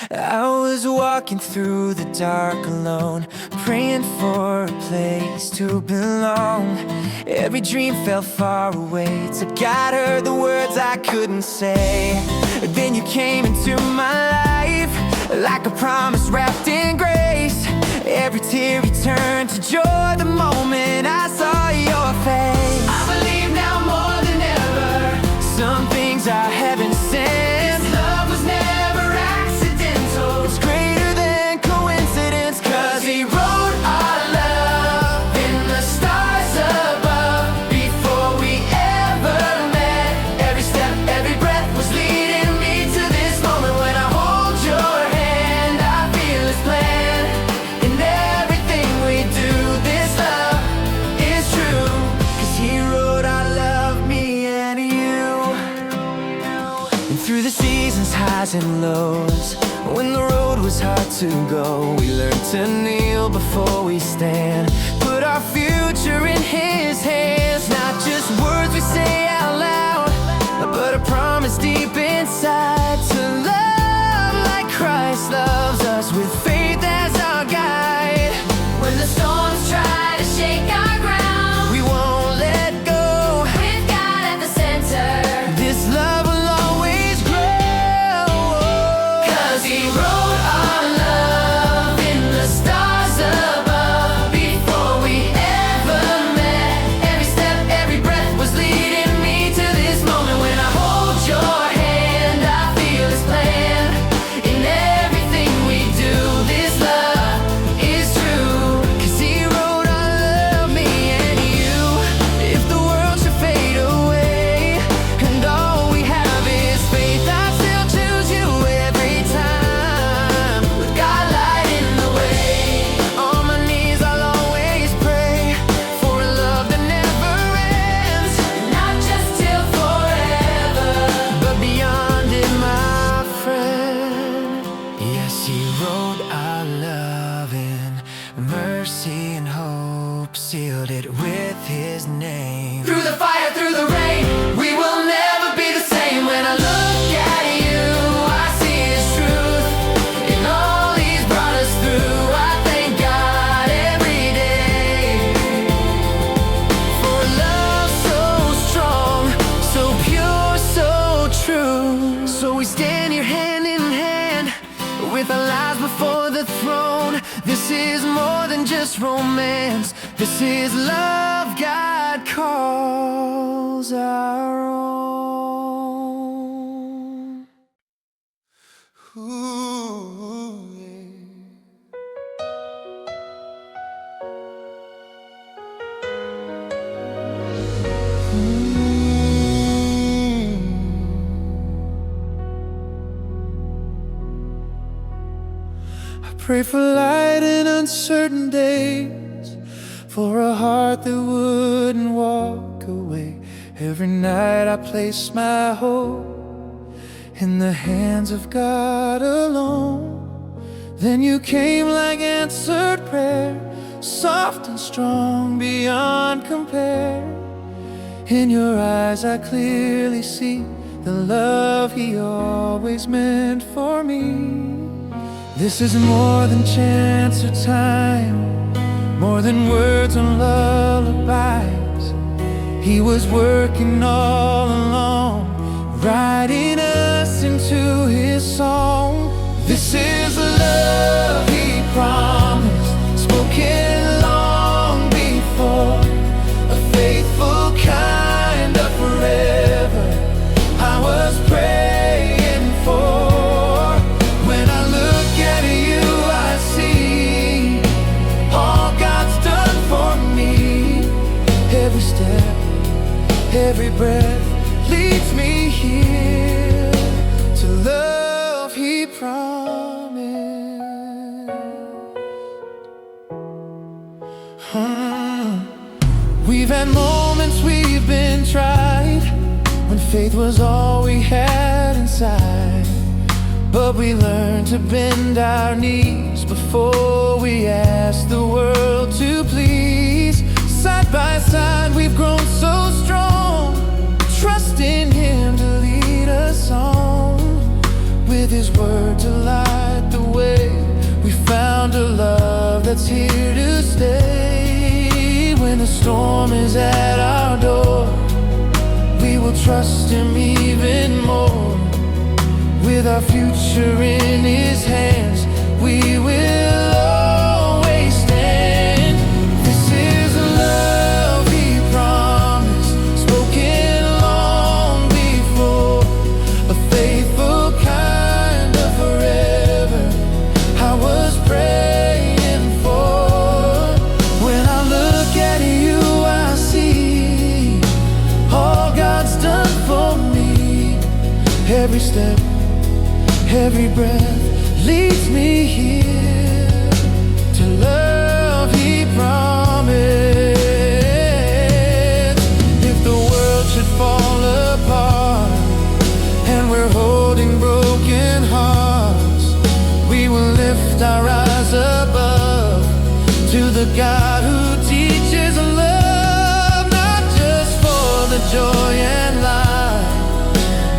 I was walking through the dark alone, praying for a place to belong. Every dream felt far away, till God heard the words I couldn't say. Then you came into my life, like a promise wrapped in grace. Every tear he turned to joy the moment I saw your face. I believe now more than ever, some things are heaven sent. This love was never accidental, it's greater than coincidence. Cause he wrote our love in the stars above, before we ever met. Every step, every breath was leading me to this moment. When I hold your hand, I feel his plan. In everything we do, this love is true. Cause he wrote our love, me and you. And through the seasons, highs and lows, when the road was hard to go, we learned to kneel before we stand. Put our future in his hands. Not just words we say out loud, but a promise deep inside, to love like Christ loves us, with faith as our guide. When the storms try to shake our ground, we won't let go. With God at the center, this love will always grow. Cause he wrote our love in the stars above, before we ever met. Every step, every breath was leading me to this moment. When I hold your hand, I feel his plan. In everything we do, this love is true. Cause he wrote our love, me and you. If the world should fade away, and all we have is faith, I still choose you every time. With God lighting the way, on my knees I'll always pray for a love that never ends. Not just till forever, but beyond it, my friend. Yes, he wrote our love in mercy and hope, sealed it with his name. Through the fire, through the rain, we will never be the same. When I look at you, I see his truth. In all he's brought us through, I thank God every day. For a love so strong, so pure, so true. So we stand here hand in hand, with our lives before the throne. This is more than just romance, this is love God calls our own. Ooh, yeah. Pray for light in uncertain days, for a heart that wouldn't walk away. Every night I place my hope in the hands of God alone. Then you came like answered prayer, soft and strong beyond compare. In your eyes I clearly see the love he always meant for me. This is more than chance or time, more than words and lullabies. He was working all along, writing us into his song. This is the love he promised, spoken long before, a faithful kind of forever I was praying for. Every step, every breath leads me here to love he promised. We've had moments we've been tried, when faith was all we had inside. But we learned to bend our knees before we asked the world to please. Side by side we've grown so strong, trusting him to lead us on, with his word to light storm is at our door, we will trust Him even more. With our future in His hands, we will always stand. This is a love He promised, spoken long before, a faithful kind of forever I was praying for. When I look at you, I see all God's done for me. Every step, every breath leads me here to love He promised. If the world should fall apart and we're holding broken hearts, we will lift our eyes above to the God who teaches love, not just for the joy and light,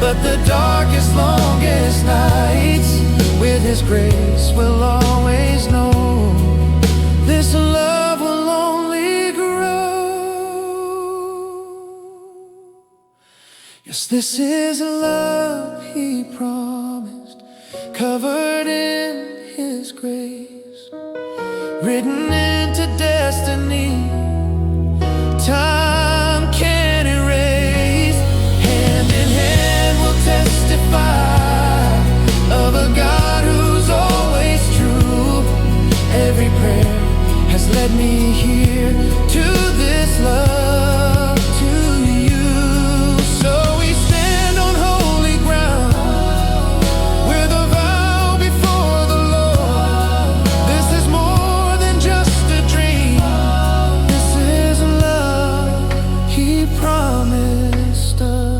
but the darkest, longest nights. With His grace we'll always know this love will only grow. Yes, this is a love He promised, covered in His grace, written into destiny, time can't erase. Hand in hand we'll testify of a God who's always true. Every prayer has led me here to this love, to you. So we stand on holy ground with a vow before the Lord. This is more than just a dream. This is a love He promised us.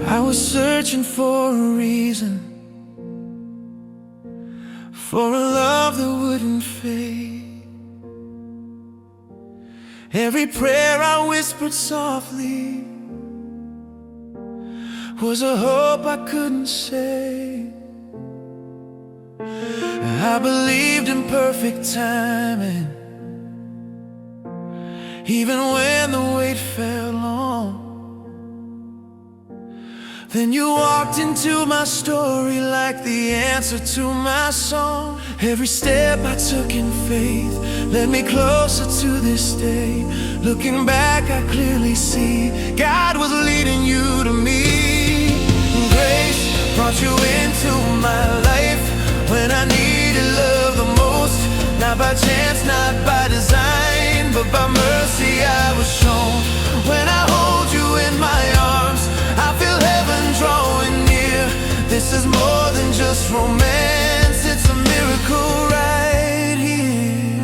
I was searching for a reason, for a love that wouldn't fade. Every prayer I whispered softly was a hope I couldn't say. I believed in perfect timing, even when the wait felt long. Then you walked into my story like the answer to my song. Every step I took in faith led me closer to this day. Looking back, I clearly see God was leading you to me. Grace brought you into my life when I needed love the most. Not by chance, not by design, but by mercy I was shown. When I hold you in my arms, I feel heaven drawing near. This is more than just romance, it's a miracle right here.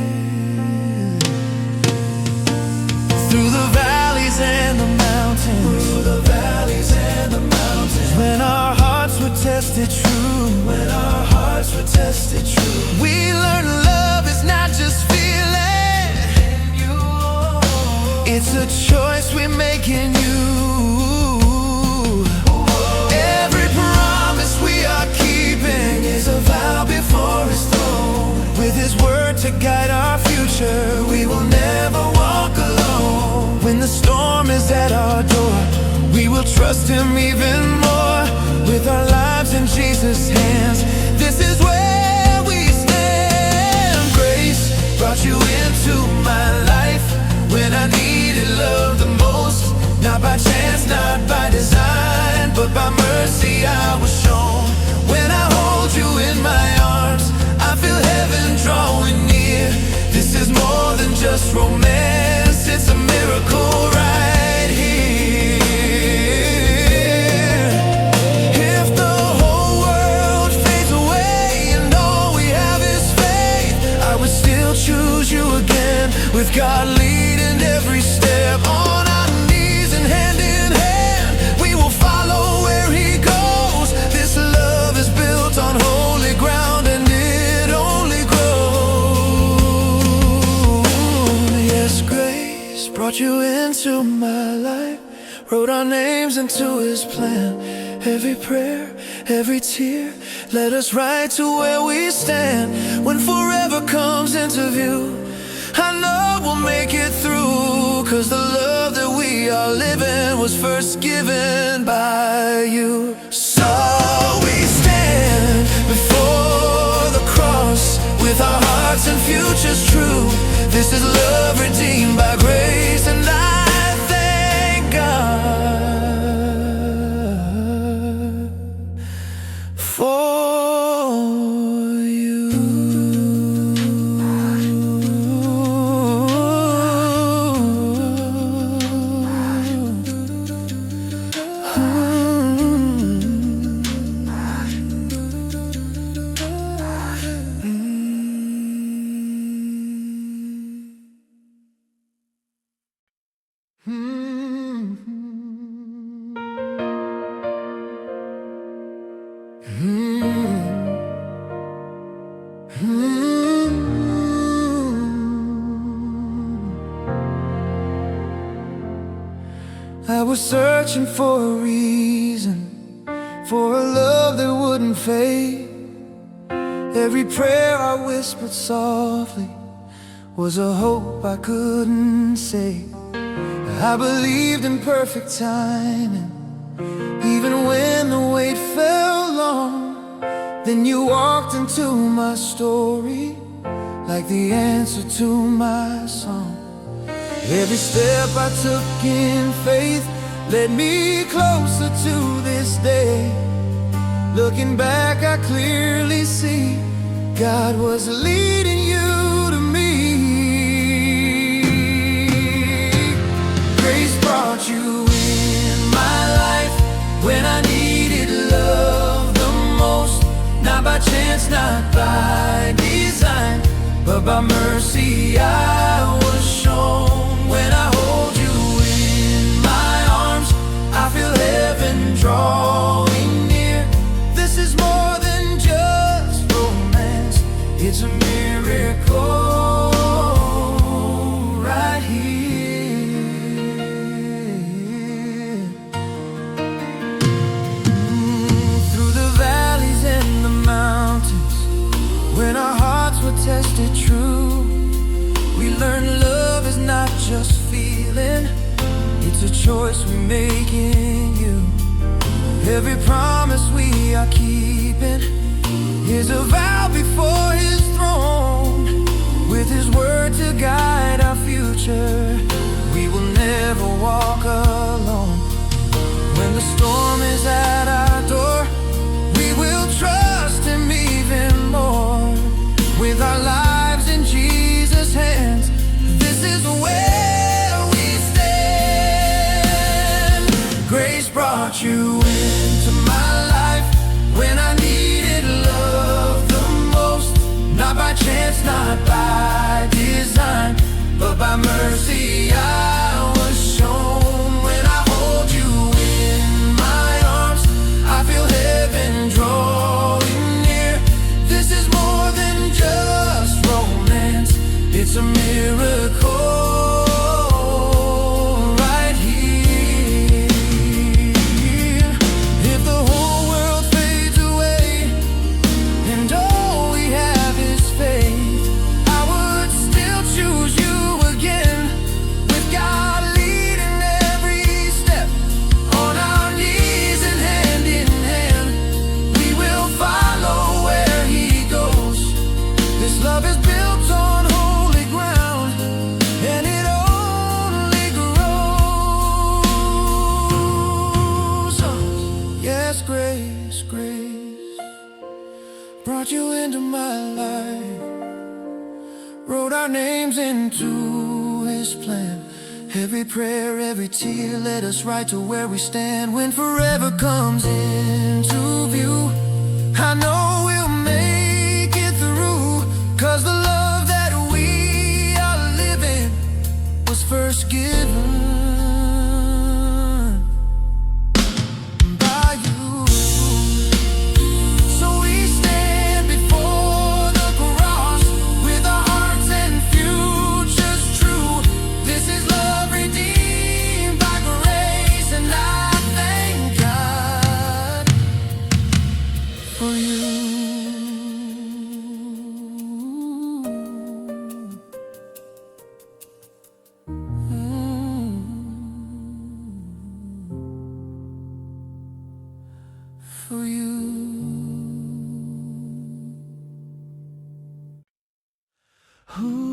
Through the valleys and the mountains, through the valleys and the mountains, when our hearts were tested true, when our hearts were tested true, we learned love is not just feeling, it's a choice we make in you. Every promise we are keeping is a vow before His throne. With His word to guide our future, we will never walk alone. When the storm is at our door, we will trust Him even more. With our lives in Jesus' hands, this is where we stand. Grace brought you into my life when I needed love the most. Not by chance, not by design, but by mercy I was shown. When I hold you in my arms, I feel heaven drawing near. This is more than just romance, it's a miracle right here. If the whole world fades away and all we have is faith, I would still choose you again. With God leading every step on our knees. brought you into my life, wrote our names into His plan. Every prayer, every tear led us right to where we stand. When forever comes into view, I know we'll make it through, 'cause the love that we are living was first given by you. So we stand before the cross with our hearts and futures true. This is love redeemed by grace, and I thank God for you. I was searching for a reason, for a love that wouldn't fade. Every prayer I whispered softly was a hope I couldn't say. I believed in perfect timing, even when the wait felt long. Then you walked into my story like the answer to my song. Every step I took in faith led me closer to this day. Looking back, I clearly see God was leading you to me. Grace brought you in my life when I needed love the most. Not by chance, not by design, but by mercy I was shown. When I hold you in my arms, I feel heaven drawing near. This is more than just romance, it's a miracle right here. Through the valleys and the mountains, when our hearts were tested true, we learned love is not just feeling, it's a choice we make in you. Every promise we are keeping is a vow before His throne. With His word to guide our future, we will never walk alone. When the storm is at our door, we will trust Him even more. With our lives in Jesus' hands, this is where we stand. Grace brought you into my life when I needed love the most. Not by chance, not by design, but by mercy I was shown. When I hold you in my arms, I feel heaven drawing near. This is more than just romance, it's a miracle right here. If the whole world fades away and all we have is faith, I would still choose you again. With God leading every step, on our knees and hand in hand, we will follow where He goes. This love is built on holy ground, and it only grows. Yes, grace, grace brought you into my life, wrote our names into His plan. Every prayer, every tear led us right to where we stand. When forever comes into view, I know we'll make it through, 'cause the love that we are living was first given by you. So we stand before the cross with our hearts and futures true. This is love redeemed Ooh.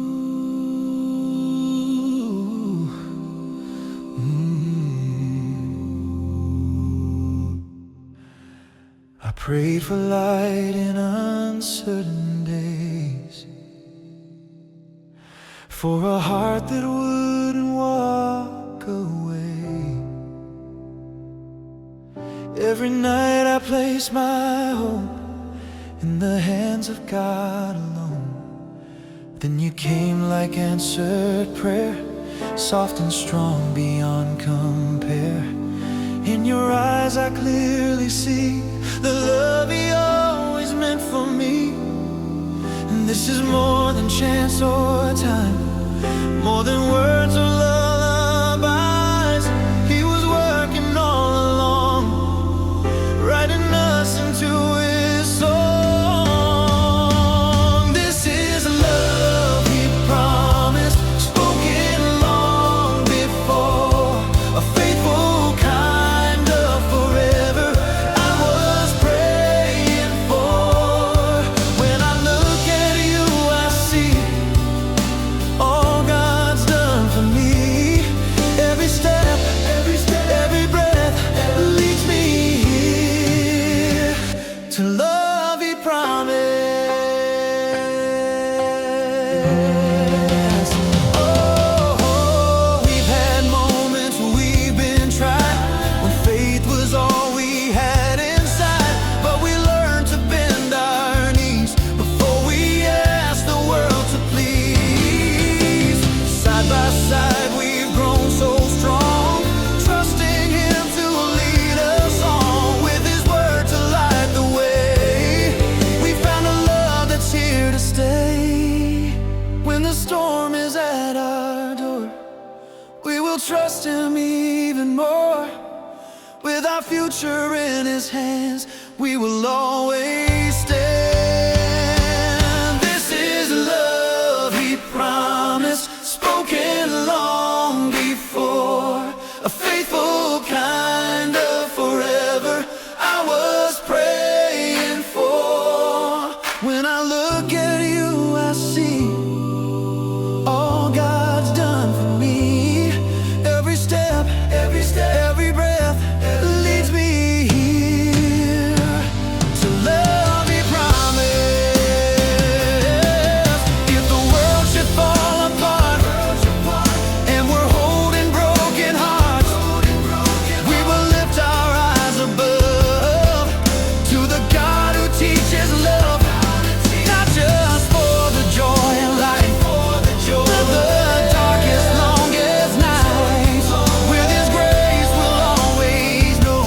I prayed for light in uncertain days, for a heart that wouldn't walk away. Every night I placed my hope in the hands of God alone. Then you came like answered prayer, soft and strong beyond compare. In your eyes I clearly see the love He always meant for me. And this is more than chance or time, more than words or lullabies. He was working all along, writing us into His song. This is love He promised, spoken long before, a faithful kind of forever I was praying for. When I look at you I see all God's done for me. Every step, every breath leads me here to love He promised. Oh, we've had moments when we've been tried, when faith was all we had inside. But we learned to bend our knees before we asked the world to please. Side by side we've grown so strong, trusting Him to lead us on, with His word to light the way. We found a love that's here to stay. When the storm is at our door, we will trust Him even more. With our future in His hands, we will always stand. This is love He promised, spoken long before, a faithful kind of forever I was praying for. When I look at you I see all God's done for me. Every step, every breath leads me here to love He promised. If the world should fall apart and we're holding broken hearts, we will lift our eyes above to the God who teaches love, not just for the joy and light, but the darkest, longest nights. With His grace we'll always know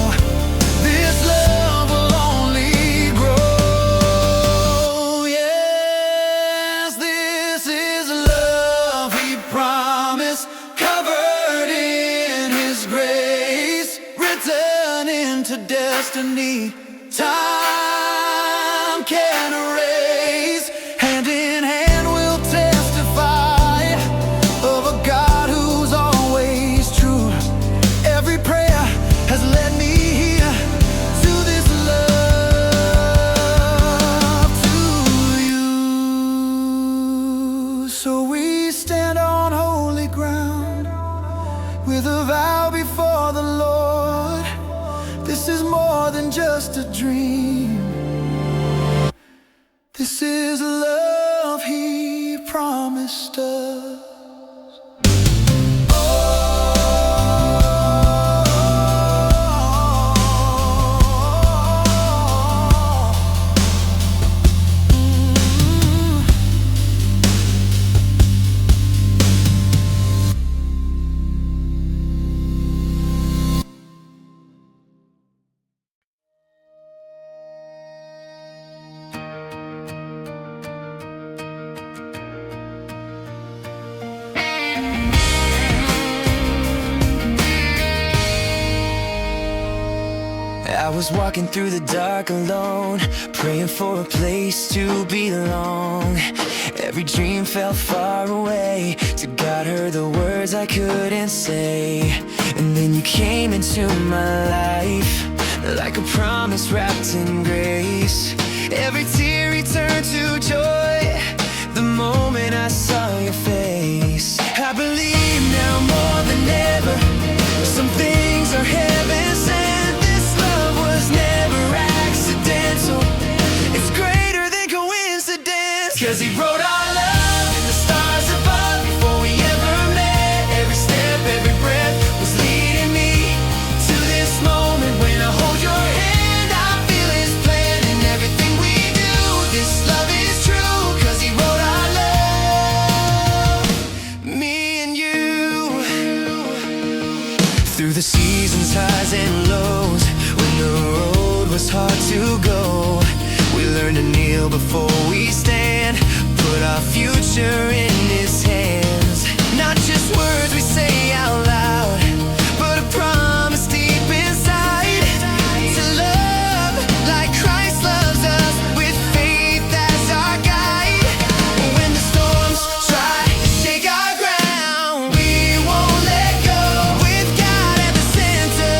this love will only grow. Yes, this is love He promised, covered in His grace, written into destiny. Time can erase. Hand in hand we'll testify of a God who's always true. Every prayer has led me here to this love to you. So we stand on holy ground with a vow before the Lord. This is more than just a dream. This is love He promised us. I was walking through the dark alone, praying for a place to belong. Every dream felt far away, till God heard the words I couldn't say. And then you came into my life, like a promise wrapped in grace. Every tear returned to joy the moment I saw seasons, highs and lows. When the road was hard to go, we learned to kneel before we stand. Put our future in His hands. Not just words we say out loud, but a promise deep inside. To love like Christ loves us, with faith as our guide. When the storms try to shake our ground, we won't let go. With God at the center,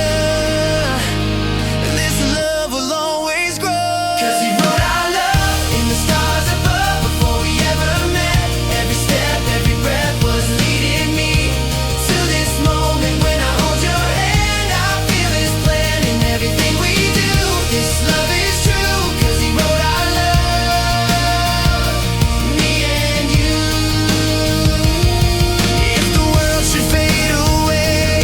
this love will always grow. 'Cause He wrote our love in the stars above before we ever met. Every step, every breath was leading me to this moment when I hold your hand. I feel His plan in everything we do. This love is true, 'cause He wrote our love, me and you. If the world should fade away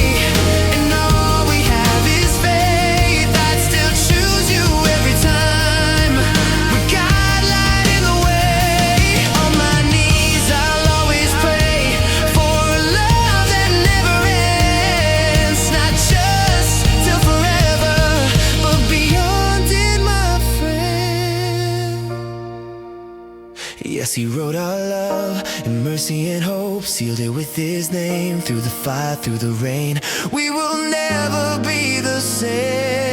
and all we have is faith, I'd still choose you every time. With God lighting the way, on my knees I'll always pray for a love that never ends. Not just till forever, but beyond it, my friend. Yes, He wrote our love in mercy and hope, sealed it with His name. Through the fire, through the rain, we will never be the same.